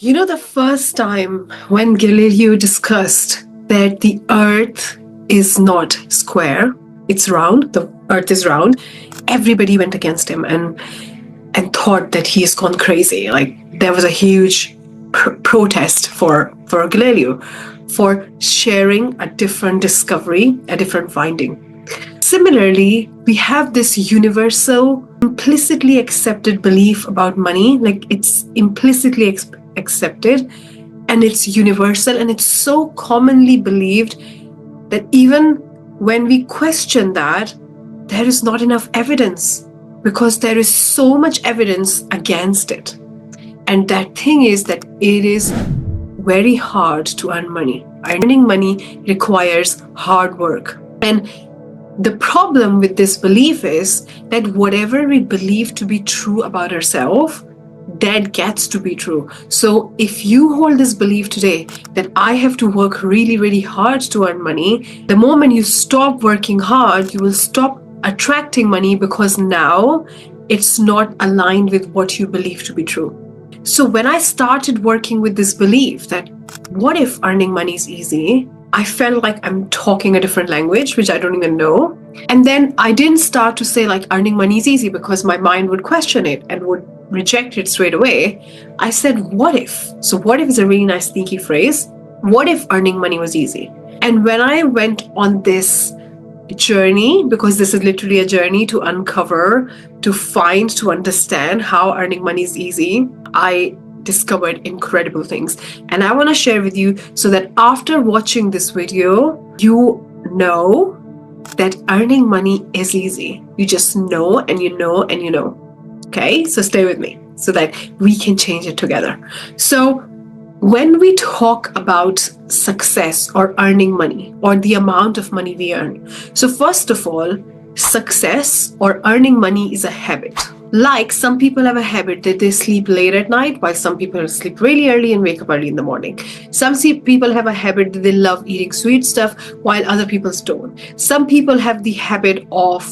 The first time when Galileo discussed that the earth is not square, it's round, the earth is round, everybody went against him and thought that he's gone crazy. Like there was a huge protest for Galileo for sharing a different discovery, a different finding. Similarly, we have this universal, implicitly accepted belief about money, like it's implicitly accepted and it's universal and it's so commonly believed that even when we question that, there is not enough evidence because there is so much evidence against it. And that thing is that it is very hard to earn money. Earning money requires hard work. And the problem with this belief is that whatever we believe to be true about ourselves, that gets to be true. So if you hold this belief today that I have to work really, really hard to earn money, the moment you stop working hard, you will stop attracting money because now it's not aligned with what you believe to be true. So when I started working with this belief that what if earning money is easy, I felt like I'm talking a different language, which I don't even know. And then I didn't start to say like earning money is easy because my mind would question it and would reject it straight away. I said, what if? So what if is a really nice sneaky phrase. What if earning money was easy? And when I went on this journey, because this is literally a journey to uncover, to find, to understand how earning money is easy, I discovered incredible things. And I want to share with you so that after watching this video, you know that earning money is easy. You just know and you know and you know. Okay, so stay with me so that we can change it together. So when we talk about success or earning money or the amount of money we earn, so first of all, success or earning money is a habit. Like some people have a habit that they sleep late at night, while some people sleep really early and wake up early in the morning. Some people have a habit that they love eating sweet stuff, while other people don't. Some people have the habit of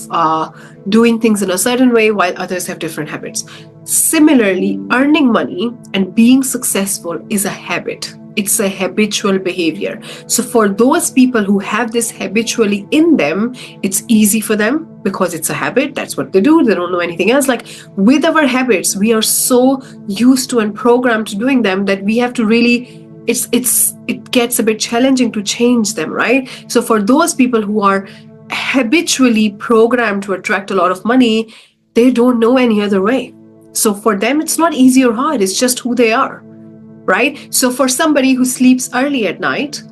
doing things in a certain way, while others have different habits. Similarly, earning money and being successful is a habit. It's a habitual behavior. So for those people who have this habitually in them, it's easy for them because it's a habit. That's what they do. They don't know anything else. Like with our habits, we are so used to and programmed to doing them that we have to really, it gets a bit challenging to change them, right? So for those people who are habitually programmed to attract a lot of money, they don't know any other way. So for them, it's not easy or hard. It's just who they are. Right? So for somebody who sleeps early at night,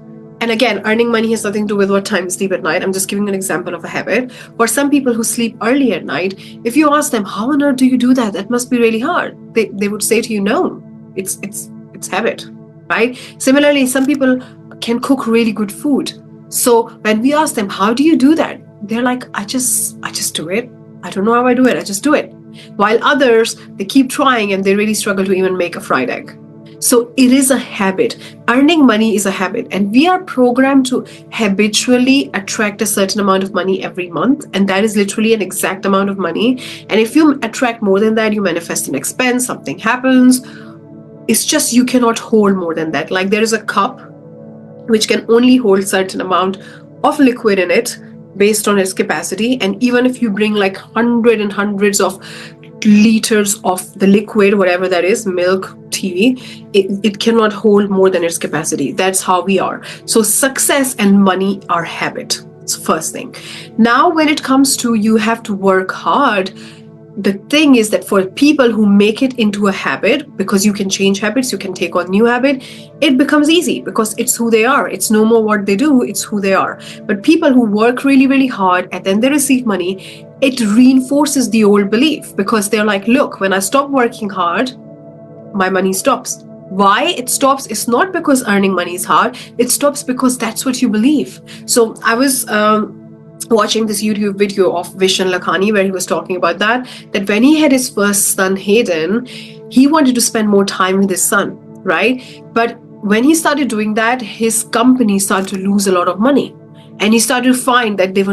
and again, earning money has nothing to do with what time you sleep at night. I'm just giving an example of a habit. For some people who sleep early at night, if you ask them, how on earth do you do that? That must be really hard. They would say to you, no, it's habit, right? Similarly, some people can cook really good food. So when we ask them, how do you do that? They're like, I just do it. I don't know how I do it. I just do it. While others, they keep trying and they really struggle to even make a fried egg. So it is a habit. Earning money is a habit, and we are programmed to habitually attract a certain amount of money every month, and that is literally an exact amount of money. And if you attract more than that, you manifest an expense, something happens. It's just you cannot hold more than that. Like there is a cup which can only hold a certain amount of liquid in it based on its capacity, and even if you bring like hundreds and hundreds of liters of the liquid, whatever that is, milk, tea, it cannot hold more than its capacity. That's how we are. So success and money are habit. It's first thing. Now when it comes to you have to work hard, the thing is that for people who make it into a habit, because you can change habits, you can take on new habit, it becomes easy because it's who they are. It's no more what they do, it's who they are. But people who work really, really hard and then they receive money, it reinforces the old belief because they're like, look, when I stop working hard, my money stops. Why it stops is not because earning money is hard. It stops because that's what you believe. So I was watching this YouTube video of Vishen Lakhani where he was talking about that when he had his first son, Hayden, he wanted to spend more time with his son, right? But when he started doing that, his company started to lose a lot of money. And he started to find that they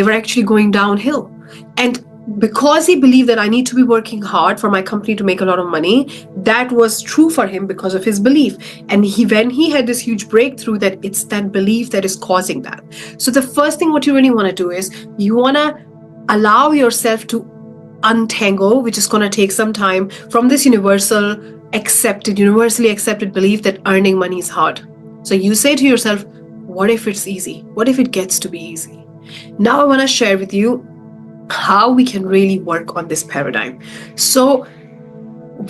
were actually going downhill. And because he believed that I need to be working hard for my company to make a lot of money. That was true for him because of his belief. And when he had this huge breakthrough, that it's that belief that is causing that. So the first thing what you really want to do is you want to allow yourself to untangle, which is going to take some time, from this universally accepted belief that earning money is hard. So you say to yourself, what if it's easy? What if it gets to be easy? Now I want to share with you how we can really work on this paradigm. So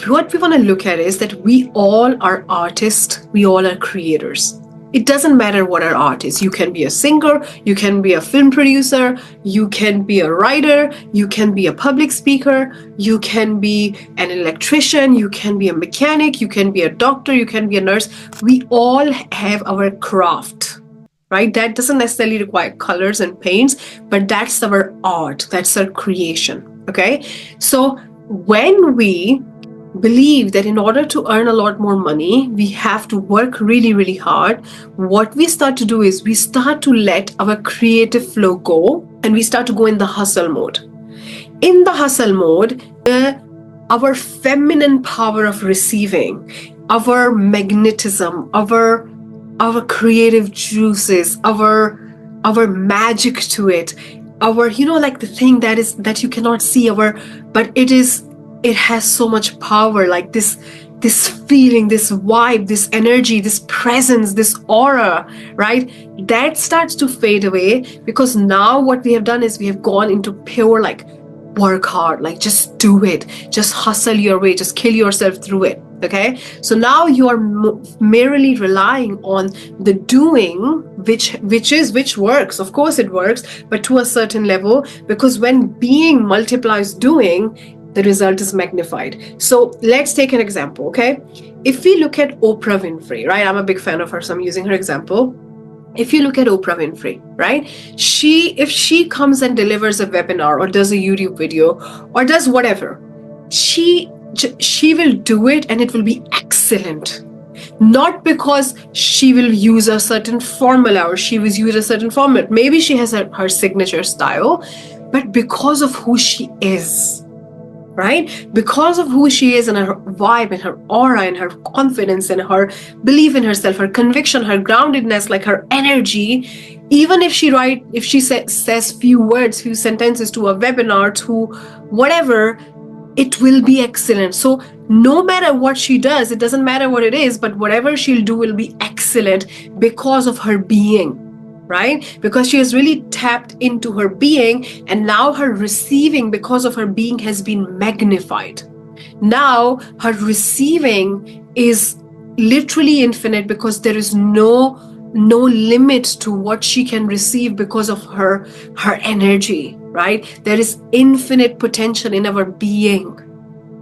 what we want to look at is that we all are artists, we all are creators. It doesn't matter what our art is. You can be a singer, you can be a film producer, you can be a writer, you can be a public speaker, you can be an electrician, you can be a mechanic, you can be a doctor, you can be a nurse. We all have our craft, right? That doesn't necessarily require colors and paints, but that's our art, that's our creation, okay? So when we believe that in order to earn a lot more money, we have to work really, really hard, what we start to do is we start to let our creative flow go, and we start to go in the hustle mode. In the hustle mode, our feminine power of receiving, our magnetism, our creative juices, our magic to it, our, like the thing that you cannot see, but it has so much power, like this feeling, this vibe, this energy, this presence, this aura, right? That starts to fade away, because now what we have done is we have gone into pure, like, work hard, like just do it, just hustle your way, just kill yourself through it. Okay, so now you are merely relying on the doing, which works. Of course it works, but to a certain level, because when being multiplies doing, the result is magnified. So let's take an example, okay? If we look at Oprah Winfrey, right? I'm a big fan of her, so I'm using her example. If you look at Oprah Winfrey, right? If she comes and delivers a webinar or does a YouTube video or does whatever, she will do it and it will be excellent. Not because she will use a certain formula or she will use a certain format. Maybe she has her signature style, but because of who she is. Right? Because of who she is and her vibe and her aura and her confidence and her belief in herself, her conviction, her groundedness, like her energy, even if she says few words, few sentences to a webinar, to whatever, it will be excellent. So no matter what she does, it doesn't matter what it is, but whatever she'll do will be excellent because of her being. Right? Because she has really tapped into her being, and now her receiving because of her being has been magnified. Now her receiving is literally infinite, because there is no limit to what she can receive because of her energy, right? There is infinite potential in our being.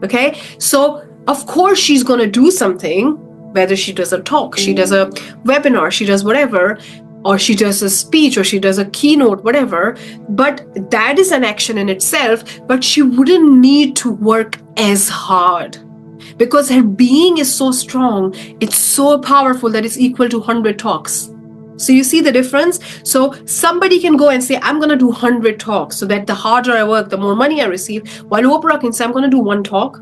Okay? So of course she's going to do something, whether she does a talk, she does a webinar, she does whatever, or she does a speech, or she does a keynote, whatever, but that is an action in itself, but she wouldn't need to work as hard, because her being is so strong, it's so powerful that it's equal to 100 talks. So you see the difference? So somebody can go and say, I'm going to do 100 talks, so that the harder I work, the more money I receive, while Oprah can say, I'm going to do one talk,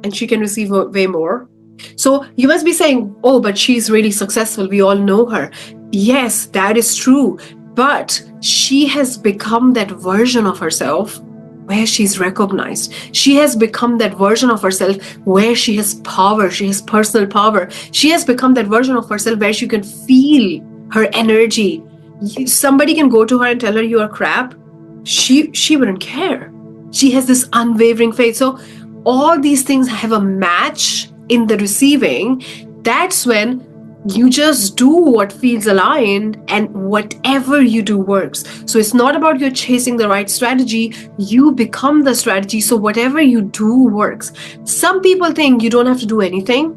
and she can receive way more. So you must be saying, oh, but she's really successful, we all know her. Yes, that is true, but she has become that version of herself where she's recognized. She has become that version of herself where she has power, she has personal power. She has become that version of herself where she can feel her energy. Somebody can go to her and tell her you are crap. She wouldn't care. She has this unwavering faith. So all these things have a match in the receiving. That's when you just do what feels aligned, and whatever you do works. So it's not about you chasing the right strategy, you become the strategy. So whatever you do works. Some people think you don't have to do anything,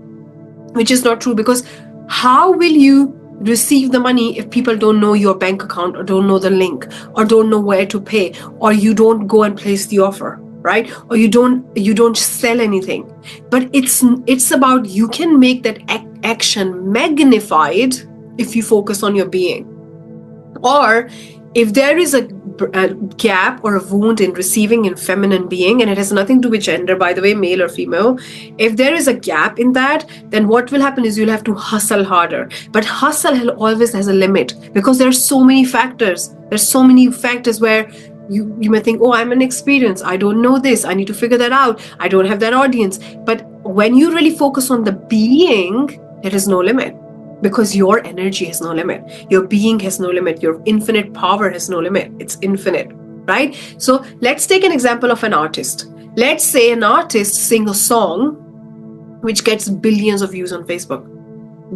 which is not true, because how will you receive the money if people don't know your bank account, or don't know the link, or don't know where to pay, or you don't go and place the offer, right? Or you don't sell anything. But it's about, you can make that action magnified if you focus on your being. Or if there is a gap or a wound in receiving in feminine being, and it has nothing to do with gender, by the way, male or female. If there is a gap in that, then what will happen is you'll have to hustle harder. But hustle always has a limit, because there are so many factors. There's so many factors where you may think, oh, I'm inexperienced, I don't know this, I need to figure that out, I don't have that audience. But when you really focus on the being, there is no limit, because your energy has no limit, your being has no limit, your infinite power has no limit. It's infinite, right? So let's take an example of an artist. Let's say an artist sing a song which gets billions of views on Facebook.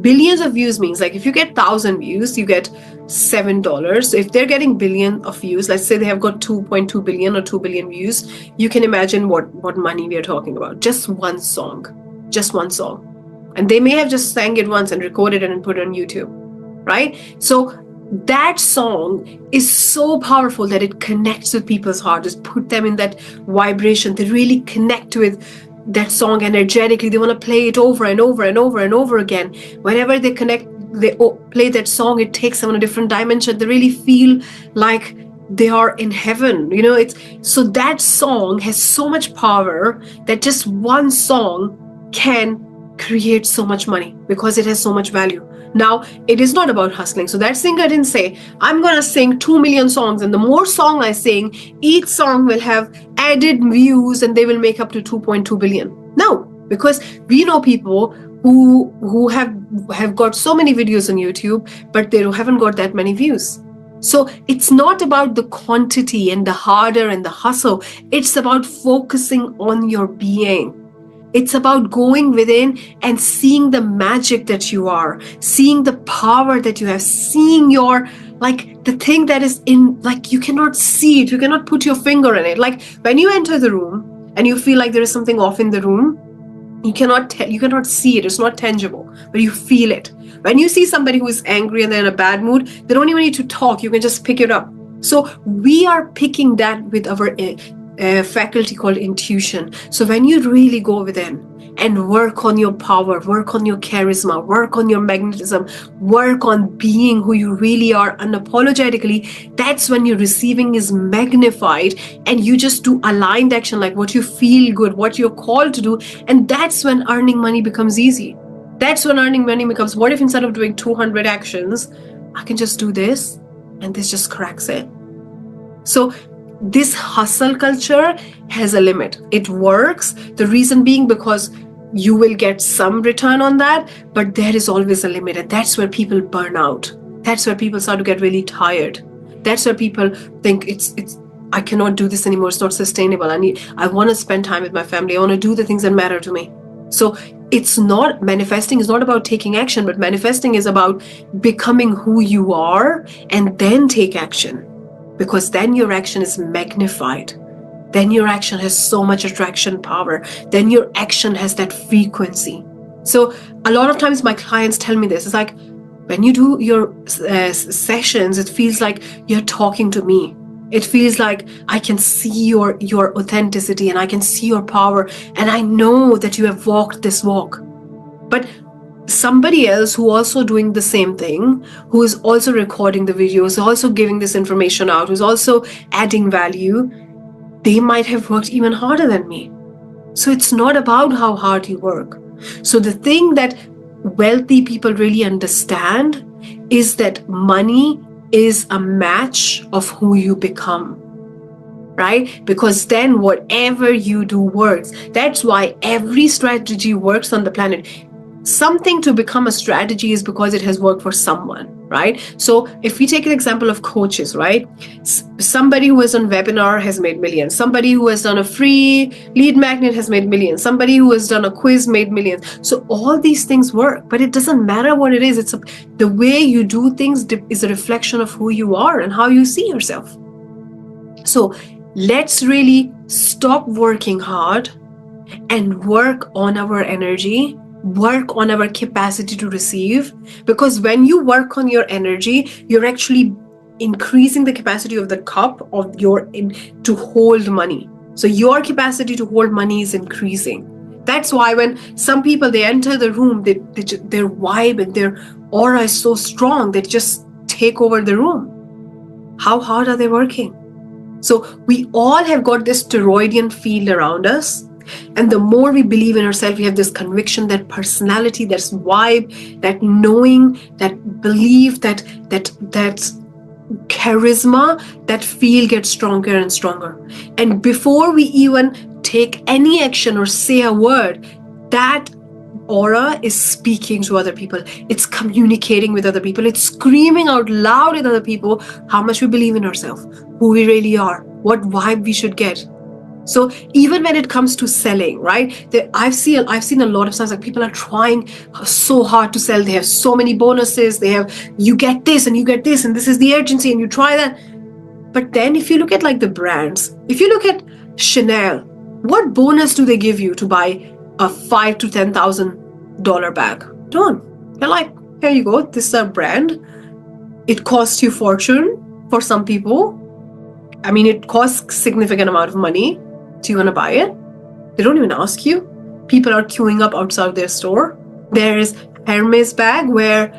Billions of views means, like, if you get 1,000 views, you get $7. So if they're getting billion of views, let's say they have got 2.2 billion or 2 billion views, you can imagine what money we are talking about. Just one song. And they may have just sang it once and recorded it and put it on YouTube, right? So that song is so powerful that it connects with people's hearts. Just put them in that vibration. They really connect with that song energetically. They want to play it over and over and over and over again. Whenever they play that song, it takes them on a different dimension. They really feel like they are in heaven. So that song has so much power that just one song can create so much money, because it has so much value. Now, it is not about hustling. So that singer didn't say, I'm going to sing 2 million songs, and the more song I sing, each song will have added views and they will make up to 2.2 billion. No, because we know people who have got so many videos on YouTube, but they haven't got that many views. So it's not about the quantity and the harder and the hustle. It's about focusing on your being. It's about going within and seeing the magic that you are, seeing the power that you have, seeing your, like, the thing that is in, like, you cannot see it, you cannot put your finger in it. Like, when you enter the room and you feel like there is something off in the room, you cannot see it, it's not tangible, but you feel it. When you see somebody who is angry and they're in a bad mood, they don't even need to talk, you can just pick it up. So we are picking that with our faculty called intuition. So when you really go within and work on your power, work on your charisma, work on your magnetism, work on being who you really are unapologetically, that's when your receiving is magnified and you just do aligned action, like what you feel good, what you're called to do. And that's when earning money becomes easy. That's when earning money becomes, what if instead of doing 200 actions, I can just do this and this just cracks it. So this hustle culture has a limit. It works. The reason being because you will get some return on that, but there is always a limit. And that's where people burn out. That's where people start to get really tired. That's where people think I cannot do this anymore. It's not sustainable. I want to spend time with my family. I want to do the things that matter to me. So it's not, manifesting is not about taking action, but manifesting is about becoming who you are and then take action. Because then your action is magnified. Then your action has so much attraction power. Then your action has that frequency. So a lot of times my clients tell me this. It's like, when you do your sessions, it feels like you're talking to me. It feels like I can see your authenticity and I can see your power. And I know that you have walked this walk. But somebody else who also doing the same thing, who is also recording the videos, also giving this information out, who's also adding value, they might have worked even harder than me. So it's not about how hard you work. So the thing that wealthy people really understand is that money is a match of who you become, right? Because then whatever you do works. That's why every strategy works on the planet. Something to become a strategy is because it has worked for someone, right? So if we take an example of coaches, right? Somebody who has done webinar has made millions. Somebody who has done a free lead magnet has made millions. Somebody who has done a quiz made millions. So all these things work, but it doesn't matter what it is. The way you do things is a reflection of who you are and how you see yourself. So let's really stop working hard and work on our energy, work on our capacity to receive, because when you work on your energy, you're actually increasing the capacity of the cup of to hold money. So your capacity to hold money is increasing. That's why when some people, they enter the room, their vibe and their aura is so strong, they just take over the room. How hard are they working? So we all have got this toroidian field around us. And the more we believe in ourselves, we have this conviction, that personality, that vibe, that knowing, that belief, that charisma, that field gets stronger and stronger. And before we even take any action or say a word, that aura is speaking to other people. It's communicating with other people. It's screaming out loud with other people how much we believe in ourselves, who we really are, what vibe we should get. So even when it comes to selling, right? I've seen a lot of times, like, people are trying so hard to sell. They have so many bonuses. They have, you get this and you get this, and this is the urgency, and you try that. But then if you look at like the brands, if you look at Chanel, what bonus do they give you to buy a $5,000 to $10,000 bag? Don't. They're like, here you go. This is a brand. It costs you fortune for some people. I mean, it costs significant amount of money. Do you want to buy it? They don't even ask you. People are queuing up outside their store. There is Hermes bag, where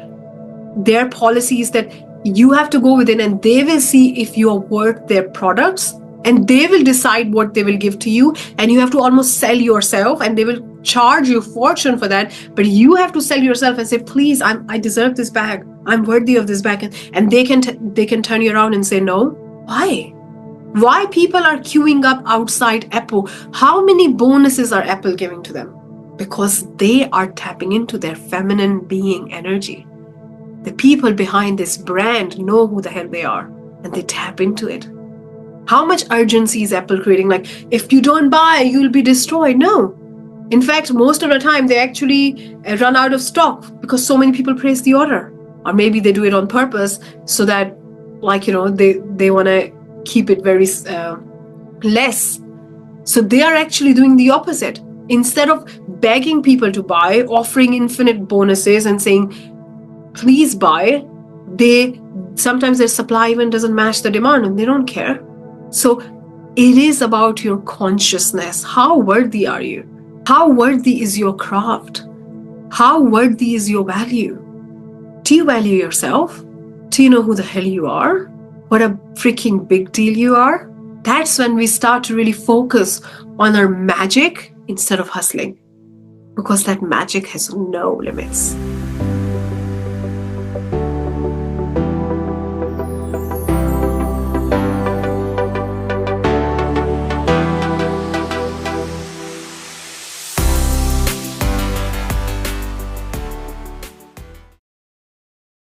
their policy is that you have to go within and they will see if you are worth their products, and they will decide what they will give to you, and you have to almost sell yourself, and they will charge you a fortune for that. But you have to sell yourself and say, please, I deserve this bag. I'm worthy of this bag. And they can turn you around and say no. Why people are queuing up outside Apple? How many bonuses are Apple giving to them? Because they are tapping into their feminine being energy. The people behind this brand know who the hell they are, and they tap into it. How much urgency is Apple creating? Like, if you don't buy, you'll be destroyed. No. In fact, most of the time they actually run out of stock because so many people place the order. Or maybe they do it on purpose so that, like, they want to keep it very less. So they are actually doing the opposite. Instead of begging people to buy, offering infinite bonuses and saying, please buy, sometimes their supply even doesn't match the demand, and they don't care. So it is about your consciousness. How worthy are you? How worthy is your craft? How worthy is your value? Do you value yourself? Do you know who the hell you are? What a freaking big deal you are? That's when we start to really focus on our magic instead of hustling, because that magic has no limits.